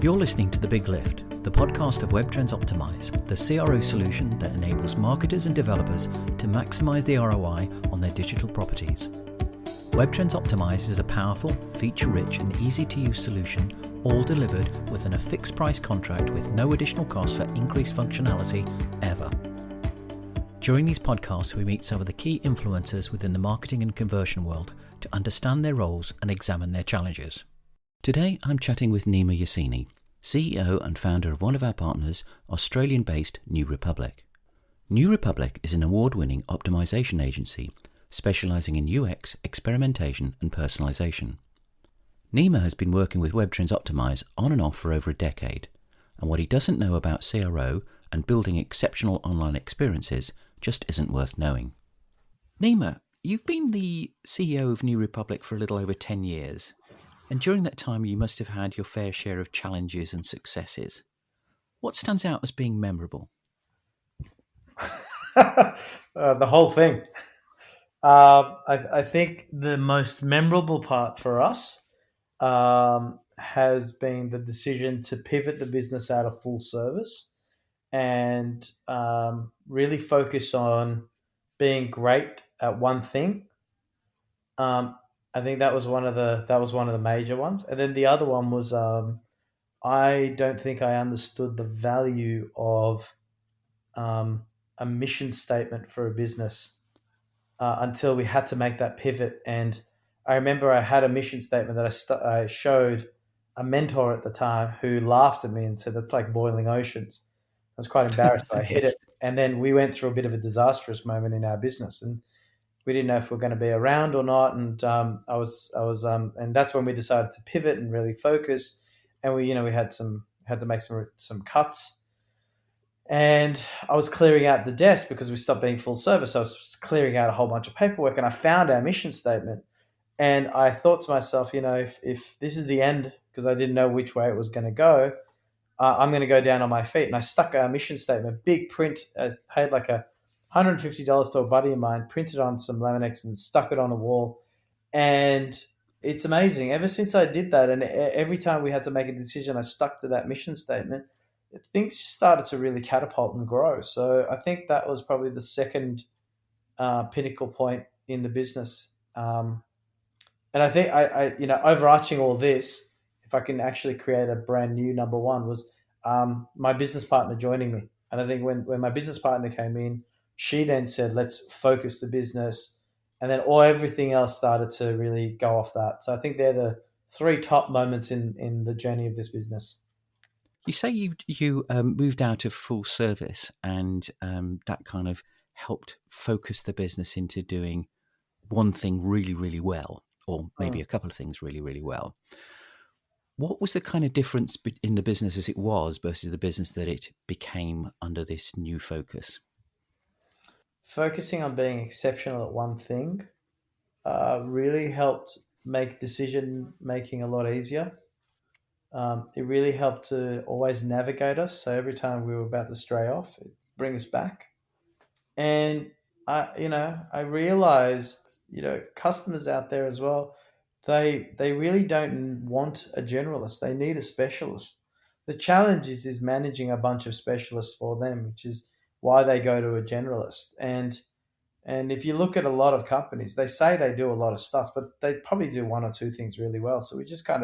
You're listening to The Big Lift, the podcast of WebTrends Optimize, the CRO solution that enables marketers and developers to maximize the ROI on their digital properties. WebTrends Optimize is a powerful, feature-rich and easy-to-use solution, all delivered within a fixed-price contract with no additional cost for increased functionality ever. During these podcasts, we meet some of the key influencers within the marketing and conversion world to understand their roles and examine their challenges. Today, I'm chatting with Nima Yassini, CEO and founder of one of our partners, Australian-based New Republique. New Republique is an award-winning optimization agency specializing in UX, experimentation and personalization. Nima has been working with WebTrends Optimize on and off for over a decade, and what he doesn't know about CRO and building exceptional online experiences just isn't worth knowing. Nima, you've been the CEO of New Republique for a little over 10 years. And during that time, you must have had your fair share of challenges and successes. What stands out as being memorable? The whole thing. I think the most memorable part for us has been the decision to pivot the business out of full service and really focus on being great at one thing. I think that was one of the major ones, and then the other one was I don't think I understood the value of a mission statement for a business until we had to make that pivot. And I remember I had a mission statement that I showed a mentor at the time who laughed at me and said, "That's like boiling oceans." I was quite embarrassed. So I hit it, and then we went through a bit of a disastrous moment in our business, and we didn't know if we were going to be around or not. And and that's when we decided to pivot and really focus. And we had to make some cuts. And I was clearing out the desk because we stopped being full service. I was clearing out a whole bunch of paperwork, and I found our mission statement. And I thought to myself, if this is the end, because I didn't know which way it was going to go, I'm going to go down on my feet. And I stuck our mission statement, big print. I paid like $150 to a buddy of mine, printed on some Laminex and stuck it on a wall. And it's amazing. Ever since I did that, and every time we had to make a decision, I stuck to that mission statement, things just started to really catapult and grow. So I think that was probably the second pinnacle point in the business. And I think I overarching all this, if I can actually create a brand new number one, was my business partner joining me. And I think when my business partner came in, she then said, "Let's focus the business," and then everything else started to really go off that. So I think they're the three top moments in the journey of this business. You say you moved out of full service, and that kind of helped focus the business into doing one thing really, really well, or maybe a couple of things really, really well. What was the kind of difference in the business as it was versus the business that it became under this new focus? Focusing on being exceptional at one thing really helped make decision making a lot easier. It really helped to always navigate us. So every time we were about to stray off, it bring us back. And I realized, customers out there as well, they really don't want a generalist. They need a specialist. The challenge is managing a bunch of specialists for them, which is why they go to a generalist. And if you look at a lot of companies, they say they do a lot of stuff, but they probably do one or two things really well. So we just cut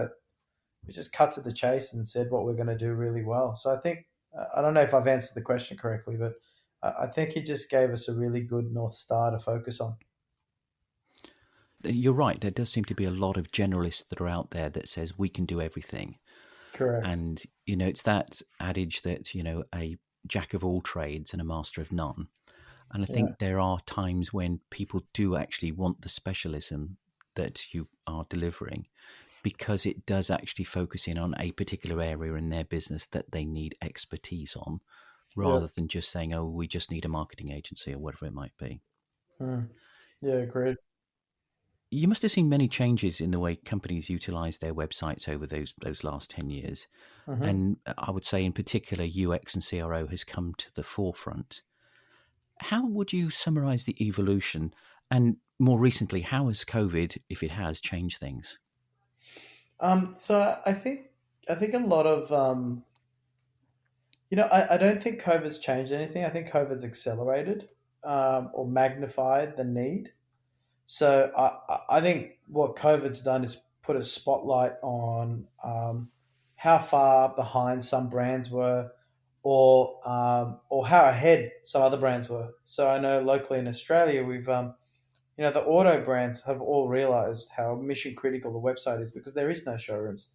to the chase and said what we're going to do really well. So I think, I don't know if I've answered the question correctly, but I think it just gave us a really good North Star to focus on. You're right. There does seem to be a lot of generalists that are out there that says we can do everything. Correct. And, it's that adage that, a jack of all trades and a master of none. And I think there are times when people do actually want the specialism that you are delivering, because it does actually focus in on a particular area in their business that they need expertise on, rather than just saying, "Oh, we just need a marketing agency," or whatever it might be. Yeah, agreed. You must have seen many changes in the way companies utilize their websites over those last 10 years. Mm-hmm. And I would say in particular, UX and CRO has come to the forefront. How would you summarize the evolution? And more recently, how has COVID, if it has, changed things? So I think I think a lot of I don't think COVID's changed anything. I think COVID's accelerated or magnified the need. So I think what COVID's done is put a spotlight on how far behind some brands were, or how ahead some other brands were. So I know locally in Australia, we've the auto brands have all realized how mission critical the website is because there is no showrooms.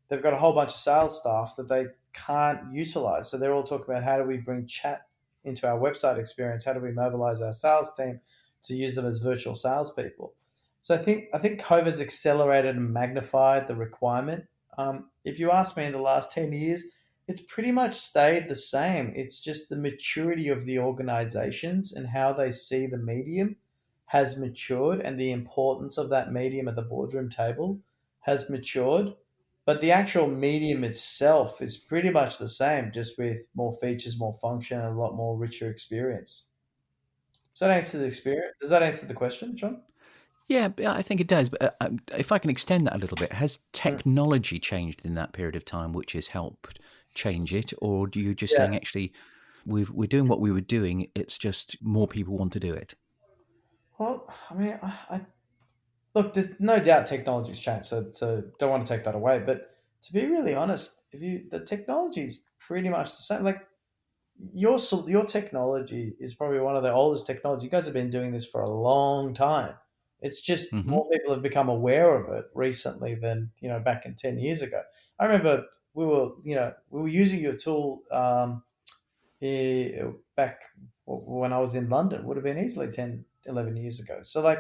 They've got a whole bunch of sales staff that they can't utilize. So they're all talking about how do we bring chat into our website experience? How do we mobilize our sales team to use them as virtual salespeople? So I think COVID's accelerated and magnified the requirement. If you ask me, in the last 10 years, it's pretty much stayed the same. It's just the maturity of the organizations and how they see the medium has matured, and the importance of that medium at the boardroom table has matured. But the actual medium itself is pretty much the same, just with more features, more function, and a lot more richer experience. Does that answer the experience? Does that answer the question, John? Yeah, I think it does. But if I can extend that a little bit, has Mm. technology changed in that period of time, which has helped change it, or do you just Yeah. saying actually we're doing what we were doing? It's just more people want to do it. Well, I mean, look, there's no doubt technology's changed, so don't want to take that away. But to be really honest, if you the technology is pretty much the same. Like your technology is probably one of the oldest technology. You guys have been doing this for a long time. It's just Hmm. more people have become aware of it recently than back in 10 years ago. I remember we were using your tool back when I was in London. Would have been easily 10, 11 years ago. So like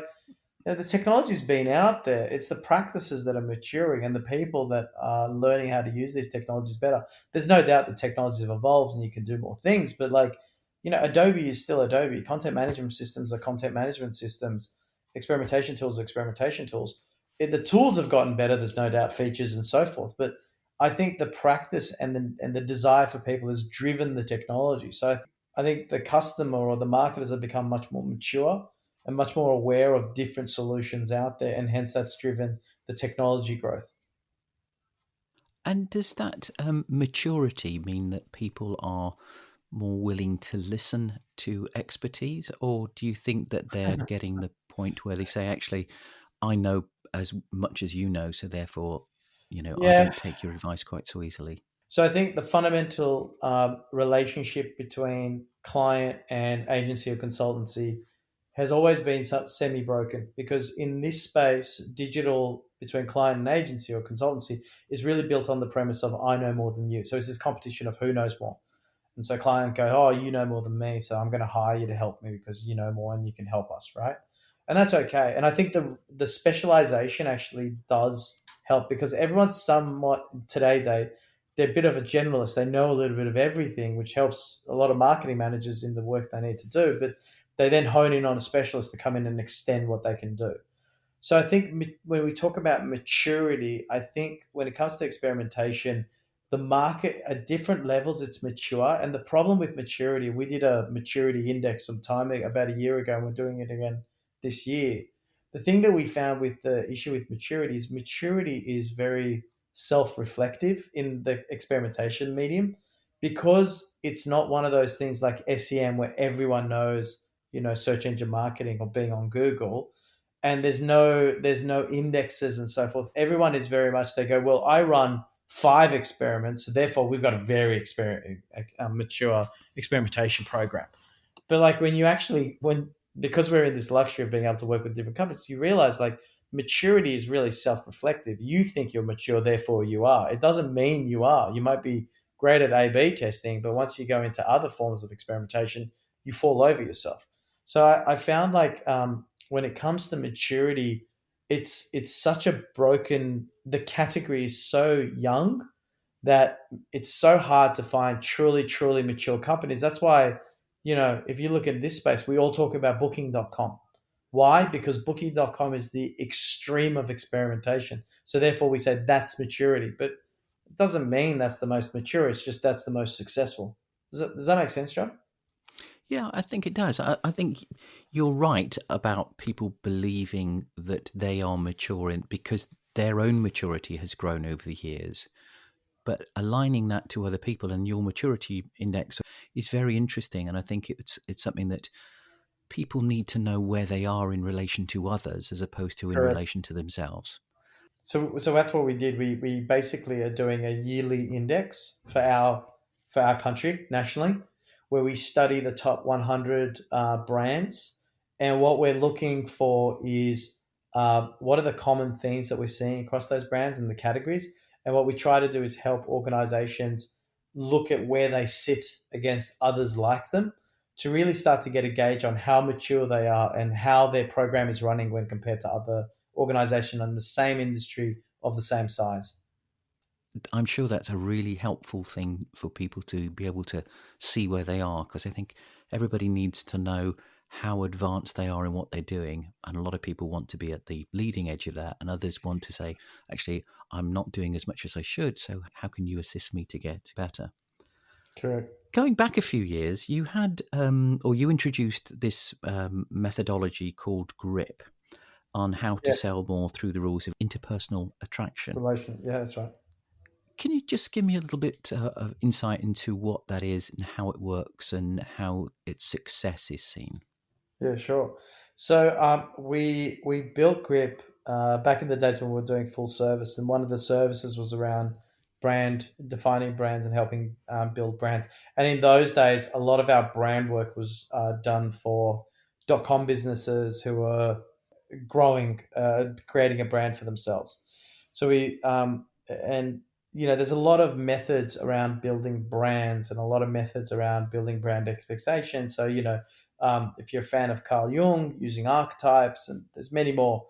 the technology's been out there. It's the practices that are maturing and the people that are learning how to use these technologies better. There's no doubt that technologies have evolved and you can do more things, but like, Adobe is still Adobe. Content management systems are content management systems. Experimentation tools are experimentation tools. The tools have gotten better. There's no doubt features and so forth, but I think the practice and the desire for people has driven the technology. So I think the customer or the marketers have become much more mature and much more aware of different solutions out there, and hence that's driven the technology growth. And does that maturity mean that people are more willing to listen to expertise, or do you think that they're getting the point where they say, actually, I know as much as you know, so therefore, I Yeah. don't take your advice quite so easily? So I think the fundamental relationship between client and agency or consultancy has always been semi broken, because in this space, digital between client and agency or consultancy is really built on the premise of I know more than you. So it's this competition of who knows more. And so client go, oh, you know more than me, so I'm going to hire you to help me because you know more and you can help us, right? And that's okay. And I think the specialization actually does help, because everyone's somewhat today they're a bit of a generalist. They know a little bit of everything, which helps a lot of marketing managers in the work they need to do. But they then hone in on a specialist to come in and extend what they can do. So I think when we talk about maturity, I think when it comes to experimentation, the market at different levels it's mature. And the problem with maturity, we did a maturity index some time about a year ago, and we're doing it again this year. The thing that we found with the issue with maturity is very self-reflective in the experimentation medium, because it's not one of those things like SEM where everyone knows, search engine marketing or being on Google, and there's no indexes and so forth. Everyone is very much, they go, well, I run 5 experiments, so therefore we've got a very mature experimentation program. But like when you actually when because we're in this luxury of being able to work with different companies, you realize like maturity is really self-reflective. You think you're mature, therefore you are. It doesn't mean you are. You might be great at A/B testing, but once you go into other forms of experimentation, you fall over yourself. So I found like when it comes to maturity, it's such a broken. The category is so young that it's so hard to find truly mature companies. That's why, if you look at this space, we all talk about booking.com. Why? Because booking.com is the extreme of experimentation. So therefore we say that's maturity, but it doesn't mean that's the most mature. It's just that's the most successful. Does that make sense, John? Yeah, I think it does. I think you're right about people believing that they are mature because their own maturity has grown over the years. but aligning that to other people and your maturity index is very interesting. And I think it's something that people need to know where they are in relation to others as opposed to in Correct. relation to themselves. So that's what we did. We basically are doing a yearly index for our country nationally, where we study the top 100 brands, and what we're looking for is what are the common themes that we're seeing across those brands and the categories, and what we try to do is help organizations look at where they sit against others like them to really start to get a gauge on how mature they are and how their program is running when compared to other organization in the same industry of the same size. I'm sure that's a really helpful thing for people to be able to see where they are, because I think everybody needs to know how advanced they are in what they're doing. And a lot of people want to be at the leading edge of that, and others want to say, actually, I'm not doing as much as I should. So, how can you assist me to get better? Correct. Going back a few years, you had, or you introduced this methodology called GRIP on how to Yeah, sell more through the rules of interpersonal attraction. relation. Yeah, that's right. Can you just give me a little bit of insight into what that is and how it works and how its success is seen? Yeah, sure. So we built Grip back in the days when we were doing full service, and one of the services was around brand defining brands and helping build brands. And in those days, a lot of our brand work was done for .com businesses who were growing, creating a brand for themselves. So and there's a lot of methods around building brands and a lot of methods around building brand expectation. So, if you're a fan of Carl Jung, using archetypes, and there's many more.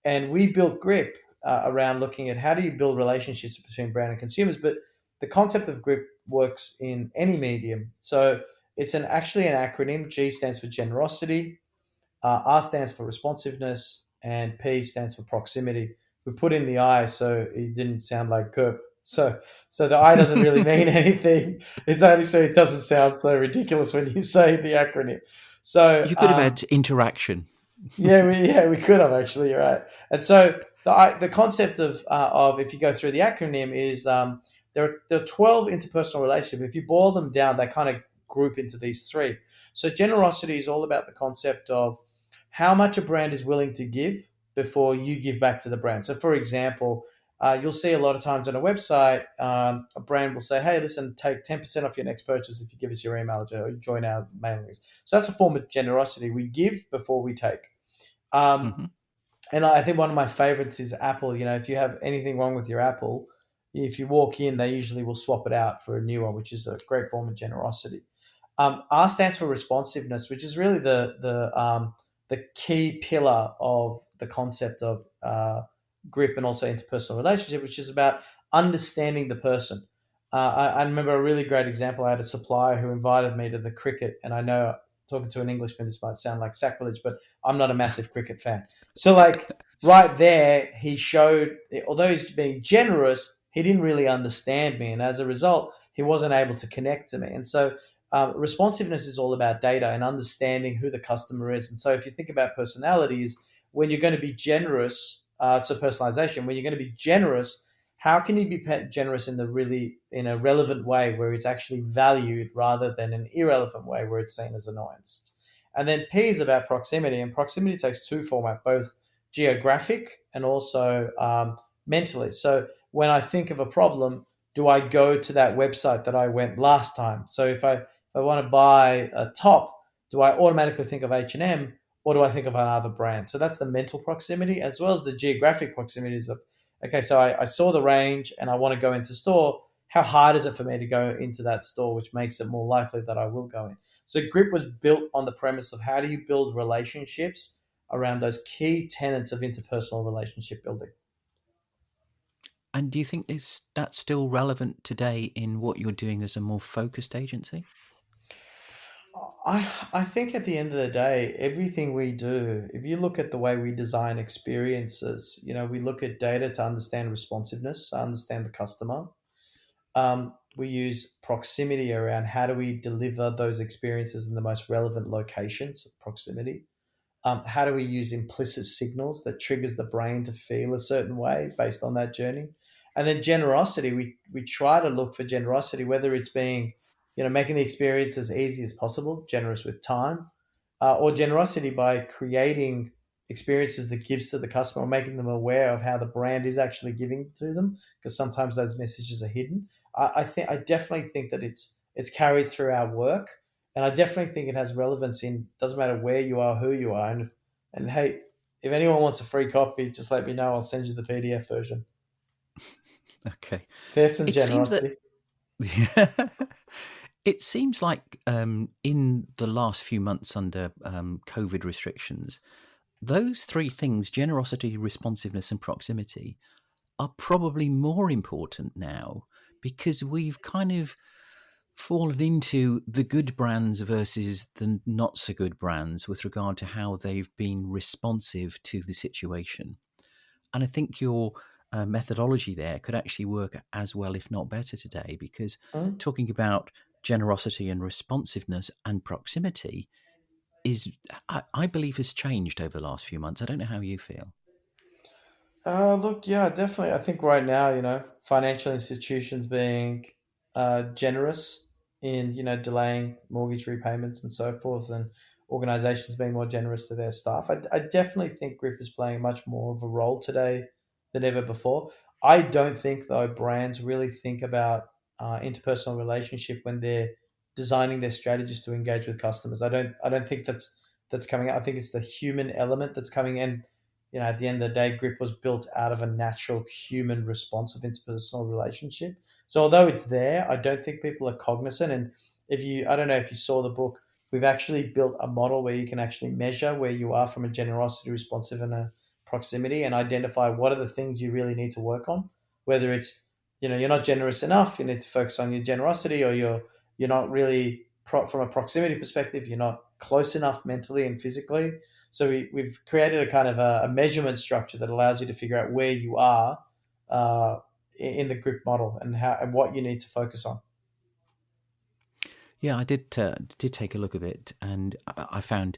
And we built Grip around looking at how do you build relationships between brand and consumers. But the concept of Grip works in any medium. So it's actually an acronym. G stands for generosity, R stands for responsiveness, and P stands for proximity. We put in the I so it didn't sound like GURP. So the I doesn't really mean anything. It's only so it doesn't sound so ridiculous when you say the acronym. So You could have had interaction. we could have actually. You're right. And so the concept of if you go through the acronym is there are 12 interpersonal relationships. If you boil them down, they kind of group into these three. So generosity is all about the concept of how much a brand is willing to give before you give back to the brand. So, for example, you'll see a lot of times on a website, a brand will say, "Hey, listen, take 10% off your next purchase if you give us your email address or join our mailing list." So that's a form of generosity. We give before we take. Um, Hmm. and I think one of my favorites is Apple. If you have anything wrong with your Apple, if you walk in, they usually will swap it out for a new one, which is a great form of generosity. R stands for responsiveness, which is really the key pillar of the concept of grip and also interpersonal relationship, which is about understanding the person. I remember a really great example. I had a supplier who invited me to the cricket, and I know talking to an Englishman, this might sound like sacrilege, but I'm not a massive cricket fan. So, like right there, he showed, although he's being generous, he didn't really understand me, and as a result, he wasn't able to connect to me. And so, responsiveness is all about data and understanding who the customer is. And so, if you think about personalities, when you're going to be generous, so personalization, when you're going to be generous, how can you be generous in a relevant way where it's actually valued rather than an irrelevant way where it's seen as annoyance? And then P is about proximity, and proximity takes two formats, both geographic and also mentally. So when I think of a problem, do I go to that website that I went last time? So if I want to buy a top, do I automatically think of H&M or do I think of another brand? So that's the mental proximity as well as the geographic proximities of, okay, so I saw the range and I want to go into store. How hard is it for me to go into that store, which makes it more likely that I will go in? So Grip was built on the premise of how do you build relationships around those key tenets of interpersonal relationship building. And do you think that's still relevant today in what you're doing as a more focused agency? I think at the end of the day, everything we do, if you look at the way we design experiences, we look at data to understand responsiveness, to understand the customer. We use proximity around how do we deliver those experiences in the most relevant locations, proximity. How do we use implicit signals that triggers the brain to feel a certain way based on that journey? And then generosity, we try to look for generosity, whether it's being, making the experience as easy as possible, generous with time, or generosity by creating experiences that gives to the customer, or making them aware of how the brand is actually giving to them, because sometimes those messages are hidden. I definitely think that it's carried through our work, and I definitely think it has relevance in, doesn't matter where you are, who you are, and hey, if anyone wants a free copy, just let me know. I'll send you the PDF version. Okay. There's some It seems that generosity. yeah, it seems like in the last few months under COVID restrictions, those three things, generosity, responsiveness, and proximity, are probably more important now because we've kind of fallen into the good brands versus the not so good brands with regard to how they've been responsive to the situation. And I think your methodology there could actually work as well, if not better, today, because Hmm? talking about generosity and responsiveness and proximity is, I believe, has changed over the last few months. I don't know how you feel. Look, yeah, definitely. I think right now, financial institutions being generous in, delaying mortgage repayments and so forth, and organizations being more generous to their staff. I definitely think Grip is playing much more of a role today than ever before. I don't think, though, brands really think about interpersonal relationship when they're designing their strategies to engage with customers. I don't think that's coming out. I think it's the human element that's coming in. At the end of the day, Grip was built out of a natural human responsive interpersonal relationship. So although it's there, I don't think people are cognizant. And I don't know if you saw the book, we've actually built a model where you can actually measure where you are from a generosity, responsive, and a proximity, and identify what are the things you really need to work on. Whether it's, you're not generous enough, you need to focus on your generosity, or you're not really from a proximity perspective, you're not close enough mentally and physically. So we've created a kind of a measurement structure that allows you to figure out where you are uh, in the Grip model, and what you need to focus on. Yeah, I did take a look at it, and I found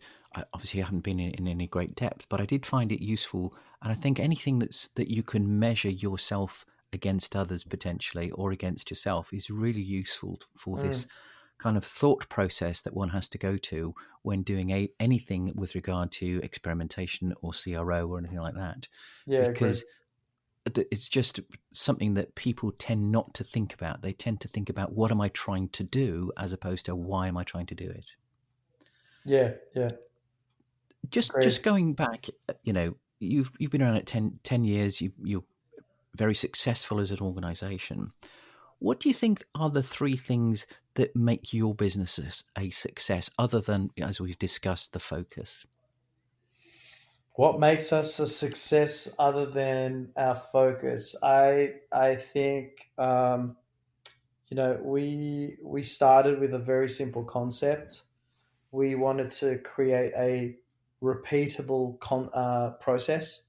obviously I haven't been in any great depth, but I did find it useful. And I think anything that you can measure yourself against others potentially or against yourself is really useful for this Mm, kind of thought process that one has to go to when doing anything with regard to experimentation or CRO or anything like that, yeah, agreed. because it's just something that people tend not to think about. They tend to think about what am I trying to do as opposed to why am I trying to do it. Yeah, yeah, Just agreed. going back, you've been around at 10 years. You're very successful as an organization. What do you think are the three things that make your business a success other than, as we've discussed, the focus? What makes us a success other than our focus? I think we started with a very simple concept. We wanted to create a repeatable process.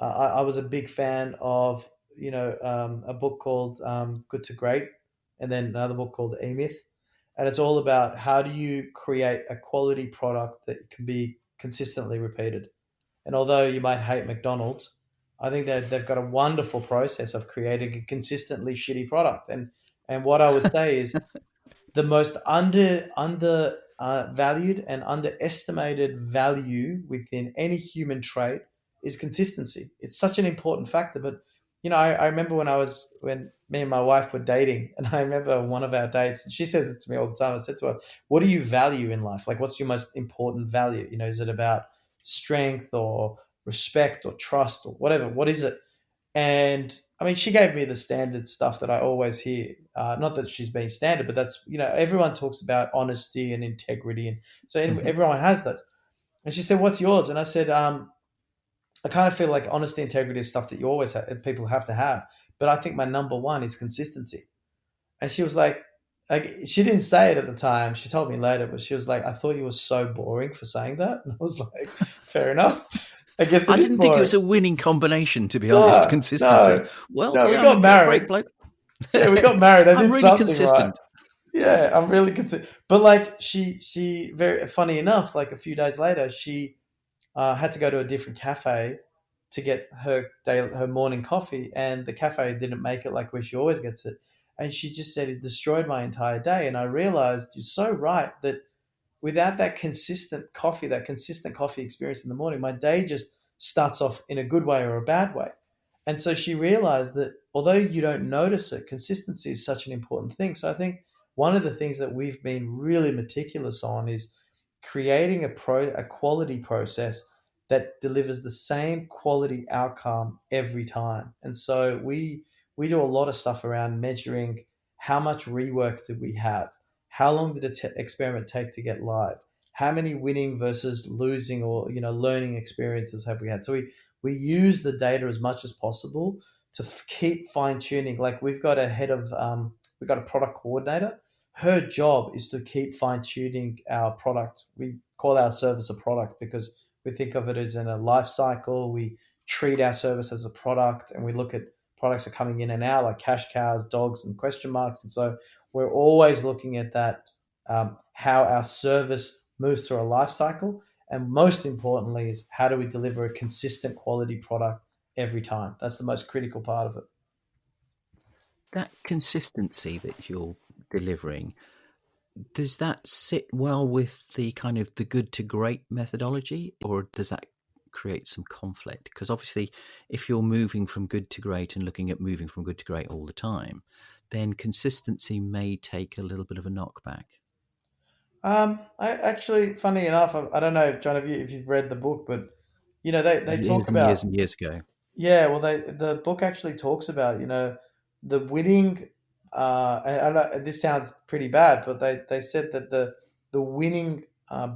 I was a big fan of a book called Good to Great, and then another book called E Myth, and it's all about how do you create a quality product that can be consistently repeated. And although you might hate McDonald's, I think that they've got a wonderful process of creating a consistently shitty product. And what I would say is the most under valued and underestimated value within any human trait is consistency. It's such an important factor. But I remember when me and my wife were dating, and I remember one of our dates, and she says it to me all the time. I said to her, "What do you value in life? Like, what's your most important value? Is it about strength or respect or trust or whatever? What is it?" And I mean, she gave me the standard stuff that I always hear. Not that she's being standard, but that's, everyone talks about honesty and integrity. And so Hmm. everyone has those. And she said, "What's yours?" And I said, I kind of feel like honesty, integrity is stuff that you always have, people have to have. But I think my number one is consistency. And she was like, she didn't say it at the time. She told me later, but she was like, "I thought you were so boring for saying that." And I was like, fair enough. I guess I it is didn't think it was boring. a winning combination, to be honest. No, Consistency. no, Well, no. We yeah, I'm got a married. great bloke. Yeah, we got married. I I'm did really something right. consistent. Yeah, I'm really concerned. But like she very funny enough, like a few days later, she had to go to a different cafe, to get her morning coffee, and the cafe didn't make it like where she always gets it. And she just said it destroyed my entire day. And I realized you're so right that without that consistent coffee experience in the morning, my day just starts off in a good way or a bad way. And so she realized that although you don't notice it, consistency is such an important thing. So I think one of the things that we've been really meticulous on is creating a quality process that delivers the same quality outcome every time. And so we do a lot of stuff around measuring how much rework did we have, how long did the experiment take to get live, how many winning versus losing or learning experiences have we had. So we use the data as much as possible to keep fine tuning. Like we've got a product coordinator. Her job is to keep fine tuning our product. We call our service a product because we think of it as in a life cycle. We treat our service as a product, and we look at products that are coming in and out, like cash cows, dogs, and question marks. And so we're always looking at that, how our service moves through a life cycle. And most importantly is how do we deliver a consistent quality product every time? That's the most critical part of it. That consistency that you're delivering, does that sit well with the kind of the good to great methodology, or does that create some conflict? Because obviously, if you're moving from good to great and looking at moving from good to great all the time, then consistency may take a little bit of a knockback. I actually, funny enough, I don't know, John, if you've read the book, but they Years talk and years about. and years ago. Yeah, well, the book actually talks about the winning. This sounds pretty bad, but they said that the winning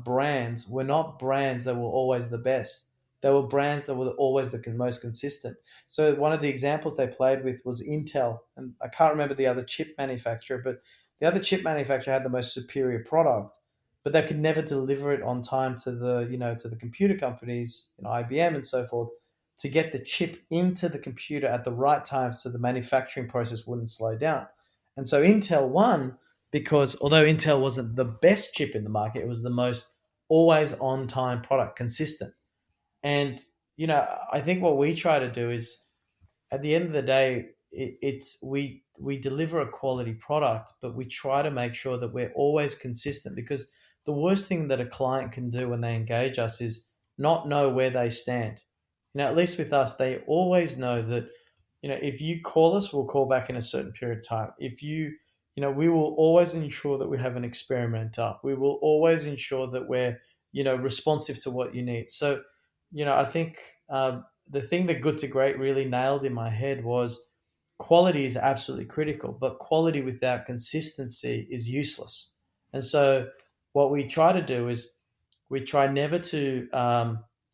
brands were not brands that were always the best. They were brands that were always the most consistent. So one of the examples they played with was Intel, and I can't remember the other chip manufacturer, but the other chip manufacturer had the most superior product, but they could never deliver it on time to the computer companies, IBM and so forth, to get the chip into the computer at the right time so the manufacturing process wouldn't slow down. And so Intel won because although Intel wasn't the best chip in the market, it was the most always on time product, consistent. And I think what we try to do is at the end of the day, it's we deliver a quality product, but we try to make sure that we're always consistent, because the worst thing that a client can do when they engage us is not know where they stand. At least with us, they always know that if you call us, we'll call back in a certain period of time. If we will always ensure that we have an experiment up. We will always ensure that we're responsive to what you need. So I think the thing that Good to Great really nailed in my head was quality is absolutely critical, but quality without consistency is useless. And so, what we try to do is we try never to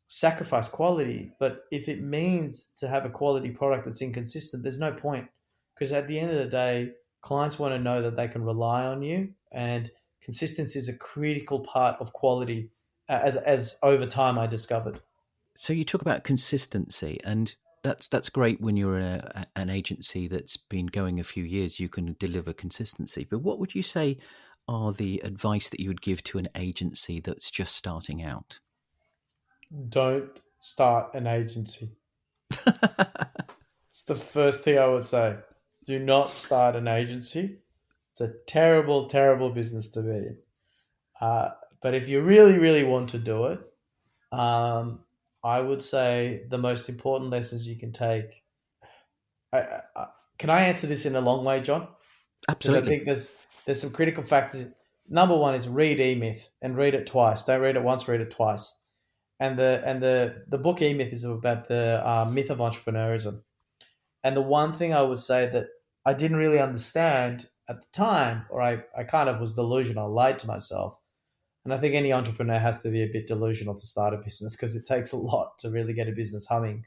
sacrifice quality, but if it means to have a quality product that's inconsistent, there's no point, because at the end of the day, clients want to know that they can rely on you, and consistency is a critical part of quality, as over time I discovered. So you talk about consistency, and that's great when you're an agency that's been going a few years. You can deliver consistency. But what would you say are the advice that you would give to an agency that's just starting out? Don't start an agency. It's the first thing I would say. Do not start an agency. It's a terrible, terrible business to be in. Uh, but if you really, really want to do it, I would say the most important lessons you can take. Can I answer this in a long way, John? Because I Absolutely. think there's some critical factors. Number one is read E Myth and read it twice. Don't read it once, read it twice. And the book E Myth is about the myth of entrepreneurism. And the one thing I would say that I didn't really understand at the time, or I kind of was delusional, I lied to myself. And I think any entrepreneur has to be a bit delusional to start a business, because it takes a lot to really get a business humming.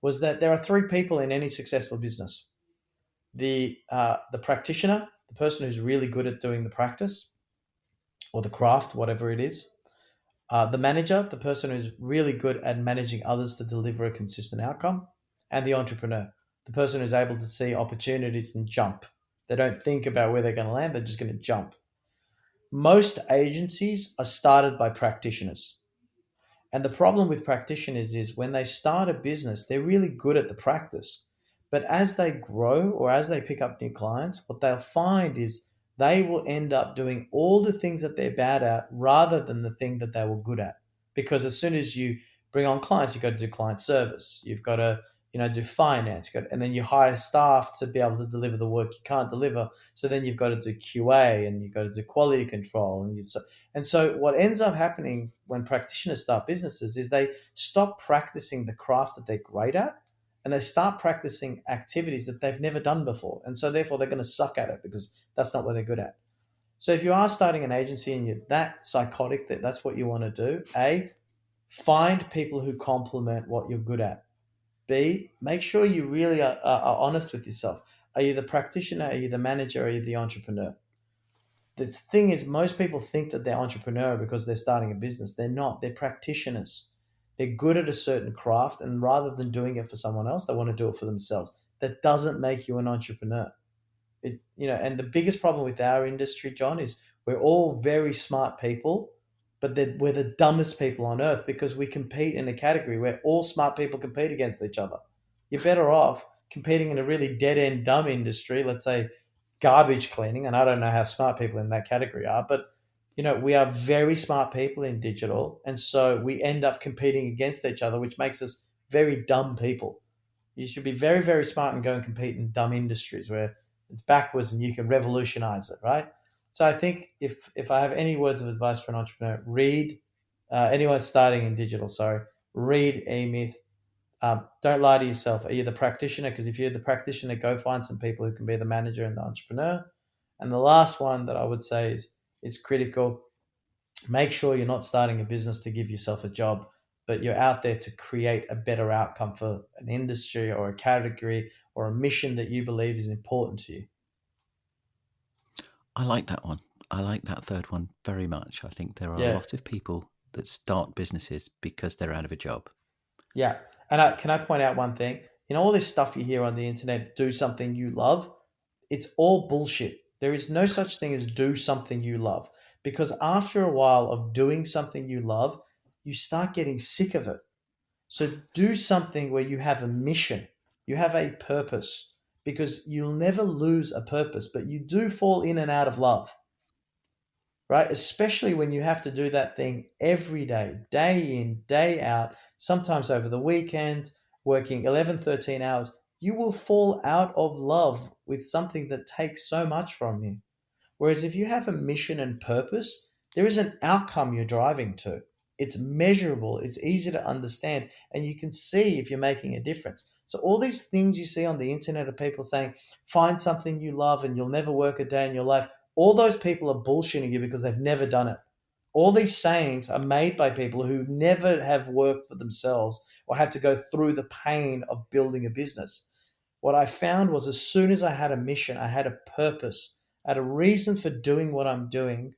Was that there are three people in any successful business: the practitioner, the person who's really good at doing the practice or the craft, whatever it is; the manager, the person who's really good at managing others to deliver a consistent outcome; and the entrepreneur, the person who's able to see opportunities and jump. They don't think about where they're going to land, they're just going to jump. Most agencies are started by practitioners. And the problem with practitioners is when they start a business, they're really good at the practice. But as they grow or as they pick up new clients, what they'll find is they will end up doing all the things that they're bad at rather than the thing that they were good at. Because as soon as you bring on clients, you've got to do client service. You've got to, do finance. And then you hire staff to be able to deliver the work you can't deliver. So then you've got to do QA and you've got to do quality control. And so what ends up happening when practitioners start businesses is they stop practicing the craft that they're great at and they start practicing activities that they've never done before. And so therefore they're going to suck at it because that's not what they're good at. So if you are starting an agency and you're that psychotic that that's what you want to do, A, find people who complement what you're good at. B, make sure you really are honest with yourself. Are you the practitioner? Are you the manager? Are you the entrepreneur? The thing is, most people think that they're entrepreneur because they're starting a business. They're not. They're practitioners. They're good at a certain craft, and rather than doing it for someone else, they want to do it for themselves. That doesn't make you an entrepreneur. And the biggest problem with our industry, John, is we're all very smart people, but we're the dumbest people on earth because we compete in a category where all smart people compete against each other. You're better off competing in a really dead end dumb industry, let's say garbage cleaning, and I don't know how smart people in that category are, but we are very smart people in digital, and so we end up competing against each other, which makes us very dumb people. You should be very, very smart and go and compete in dumb industries where it's backwards and you can revolutionize it, right? So I think if I have any words of advice for an entrepreneur, read anyone starting in digital, sorry, read E-Myth. Don't lie to yourself. Are you the practitioner? Because if you're the practitioner, go find some people who can be the manager and the entrepreneur. And the last one that I would say is critical. Make sure you're not starting a business to give yourself a job, but you're out there to create a better outcome for an industry or a category or a mission that you believe is important to you. I like that one. I like that third one very much. I think there are a Yeah. lot of people that start businesses because they're out of a job. Yeah. And can I point out one thing? All this stuff you hear on the internet, do something you love, it's all bullshit. There is no such thing as do something you love because after a while of doing something you love, you start getting sick of it. So do something where you have a mission, you have a purpose, because you'll never lose a purpose, but you do fall in and out of love, right? Especially when you have to do that thing every day in, day out, sometimes over the weekends, working 11, 13 hours. You will fall out of love with something that takes so much from you. Whereas if you have a mission and purpose, there is an outcome you're driving to. It's measurable, it's easy to understand, and you can see if you're making a difference. So, all these things you see on the internet of people saying, find something you love and you'll never work a day in your life, all those people are bullshitting you because they've never done it. All these sayings are made by people who never have worked for themselves or had to go through the pain of building a business. What I found was as soon as I had a mission, I had a purpose, I had a reason for doing what I'm doing,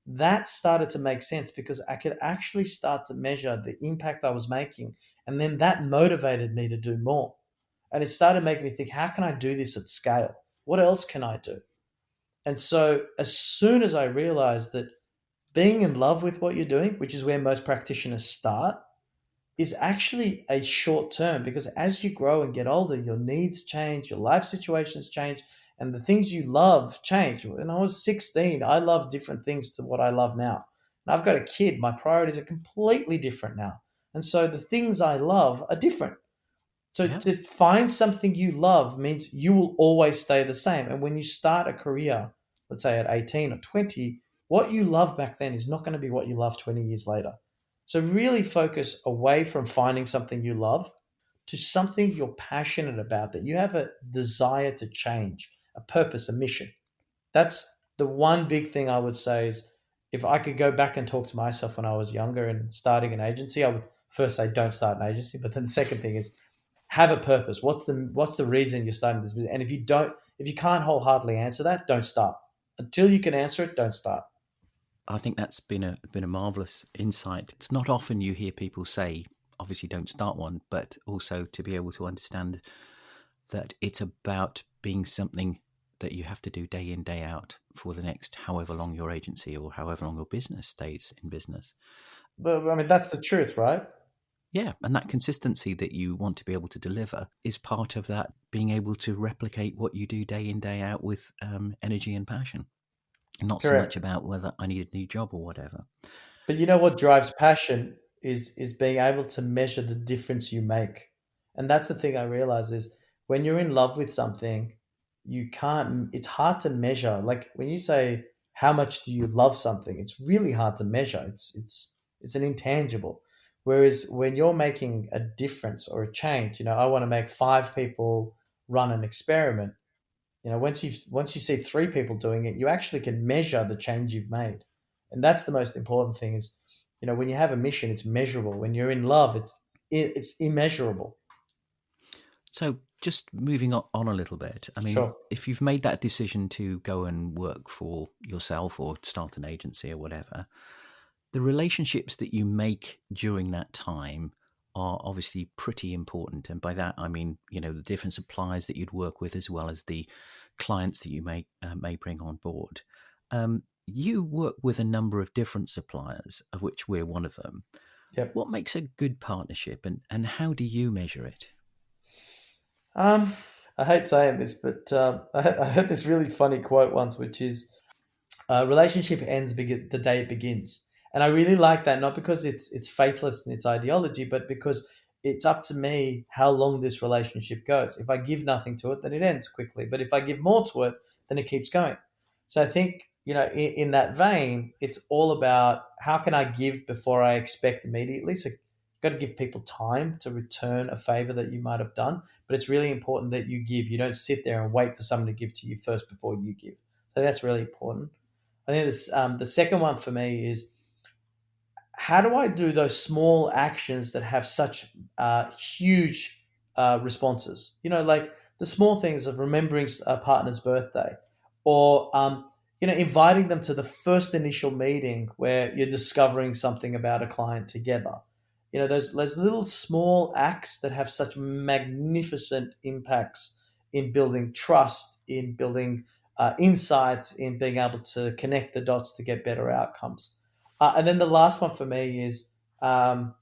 that started to make sense because I could actually start to measure the impact I was making. And then that motivated me to do more. And it started making me think, how can I do this at scale? What else can I do? And so as soon as I realized that being in love with what you're doing, which is where most practitioners start, is actually a short term because as you grow and get older, your needs change, your life situations change, and the things you love change. When I was 16, I loved different things to what I love now. And I've got a kid, my priorities are completely different now. And so the things I love are different. So Yeah. to find something you love means you will always stay the same. And when you start a career, let's say at 18 or 20, what you love back then is not going to be what you love 20 years later. So really focus away from finding something you love to something you're passionate about, that you have a desire to change, a purpose, a mission. That's the one big thing I would say is if I could go back and talk to myself when I was younger and starting an agency, I would first say don't start an agency. But then the second thing is have a purpose. What's the reason you're starting this business? And if you can't wholeheartedly answer that, don't start. Until you can answer it, don't start. I think that's been a marvelous insight. It's not often you hear people say, obviously, don't start one, but also to be able to understand that it's about being something that you have to do day in, day out for the next however long your agency or however long your business stays in business. But I mean, that's the truth, right? Yeah, and that consistency that you want to be able to deliver is part of that being able to replicate what you do day in, day out with energy and passion. Not so much Correct. about whether I need a new job or whatever. But you know what drives passion is being able to measure the difference you make. And that's the thing I realize is when you're in love with something, you can't it's hard to measure. Like when you say how much do you love something, it's really hard to measure. It's an intangible. Whereas when you're making a difference or a change, I want to make 5 people run an experiment. Once you see 3 people doing it, you actually can measure the change you've made, and that's the most important thing. Is when you have a mission, it's measurable. When you're in love, it's immeasurable. So, just moving on a little bit, I mean, Sure. if you've made that decision to go and work for yourself or start an agency or whatever, the relationships that you make during that time are obviously pretty important. And by that, I mean, the different suppliers that you'd work with, as well as the clients that you may bring on board. You work with a number of different suppliers, of which we're one of them. Yep. What makes a good partnership, and how do you measure it? Um, I hate saying this, but I heard this really funny quote once, which is relationship ends the day it begins. And I really like that, not because it's faithless in its ideology, but because it's up to me how long this relationship goes. If I give nothing to it, then it ends quickly. But if I give more to it, then it keeps going. So I think, in that vein, it's all about how can I give before I expect immediately. So you've got to give people time to return a favor that you might have done. But it's really important that you give. You don't sit there and wait for someone to give to you first before you give. So that's really important. I think the second one for me is how do I do those small actions that have such huge responses? Like the small things of remembering a partner's birthday, or inviting them to the first initial meeting where you're discovering something about a client together. Those little small acts that have such magnificent impacts in building trust, in building insights, in being able to connect the dots to get better outcomes. And then the last one for me is um,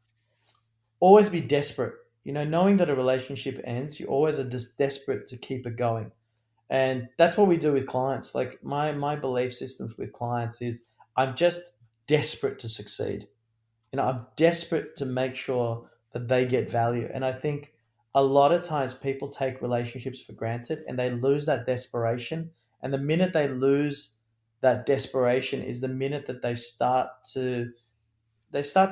always be desperate. Knowing that a relationship ends, you always are just desperate to keep it going. And that's what we do with clients. Like my belief systems with clients is I'm just desperate to succeed. I'm desperate to make sure that they get value. And I think a lot of times people take relationships for granted and they lose that desperation. And the minute they lose that desperation is the minute that they start to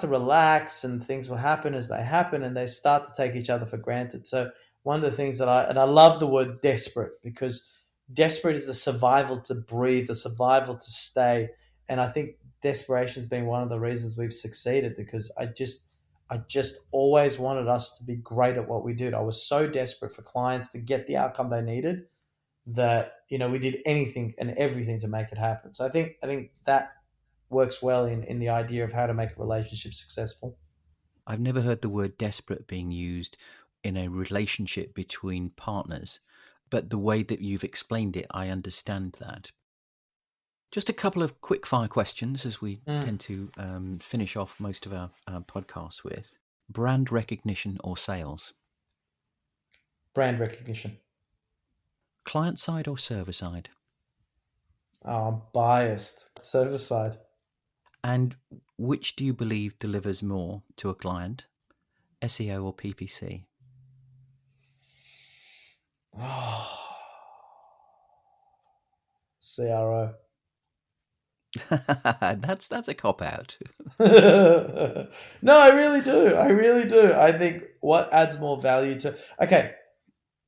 relax and things will happen as they happen and they start to take each other for granted. So one of the things I love the word desperate because desperate is the survival to breathe, the survival to stay. And I think desperation has been one of the reasons we've succeeded because I just always wanted us to be great at what we did. I was so desperate for clients to get the outcome they needed that we did anything and everything to make it happen. So I think that works well in the idea of how to make a relationship successful. I've never heard the word desperate being used in a relationship between partners, but the way that you've explained it, I understand that. Just a couple of quick fire questions as we Mm. tend to finish off most of our podcasts with. Brand recognition or sales? Brand recognition. Client side or server side? Oh, I'm biased. Server side. And which do you believe delivers more to a client, SEO or PPC? Oh, CRO. That's a cop out. No, I really do. I really do. I think what adds more value to. Okay,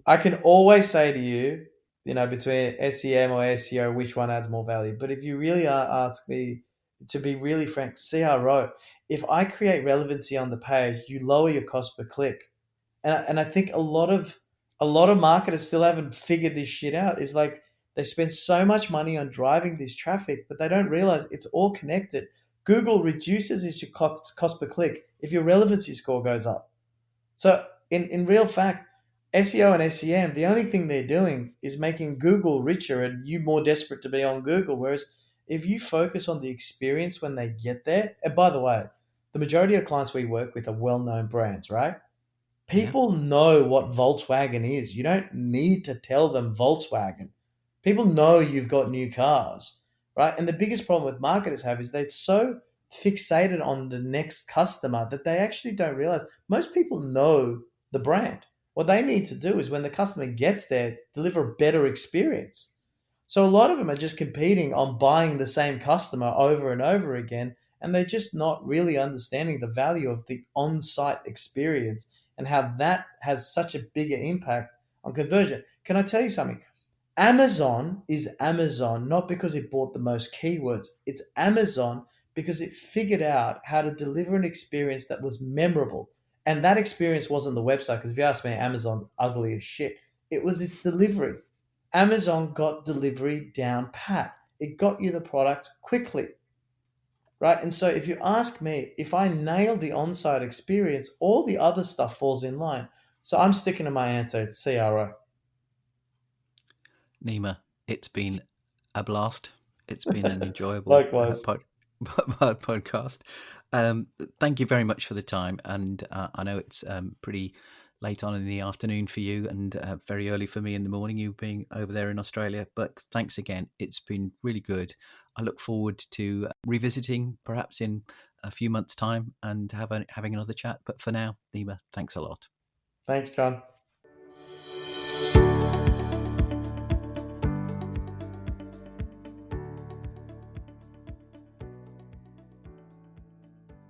I can always say to you, between SEM or SEO, which one adds more value. But if you really ask me, to be really frank, CRO, if I create relevancy on the page, you lower your cost per click. And I think a lot of marketers still haven't figured this shit out. Is like they spend so much money on driving this traffic, but they don't realize it's all connected. Google reduces your cost per click if your relevancy score goes up. So in real fact, SEO and SEM, the only thing they're doing is making Google richer and you more desperate to be on Google. Whereas if you focus on the experience when they get there, and by the way, the majority of clients we work with are well-known brands, right? Yeah. People know what Volkswagen is. You don't need to tell them Volkswagen. People know you've got new cars, right? And the biggest problem with marketers have is they're so fixated on the next customer that they actually don't realize most people know the brand. What they need to do is when the customer gets there, deliver a better experience. So a lot of them are just competing on buying the same customer over and over again, and they're just not really understanding the value of the on-site experience and how that has such a bigger impact on conversion. Can I tell you something? Amazon is Amazon not because it bought the most keywords. It's Amazon because it figured out how to deliver an experience that was memorable. And that experience wasn't the website, because if you ask me, Amazon ugly as shit. It was its delivery. Amazon got delivery down pat. It got you the product quickly, right? And so if you ask me, if I nail the on-site experience, all the other stuff falls in line. So I'm sticking to my answer. It's CRO. Nima, it's been a blast. It's been an enjoyable Likewise. podcast. Thank you very much for the time. And I know it's pretty late on in the afternoon for you and very early for me in the morning, you being over there in Australia. But thanks again. It's been really good. I look forward to revisiting perhaps in a few months' time and having another chat. But for now, Nima, thanks a lot. Thanks, John.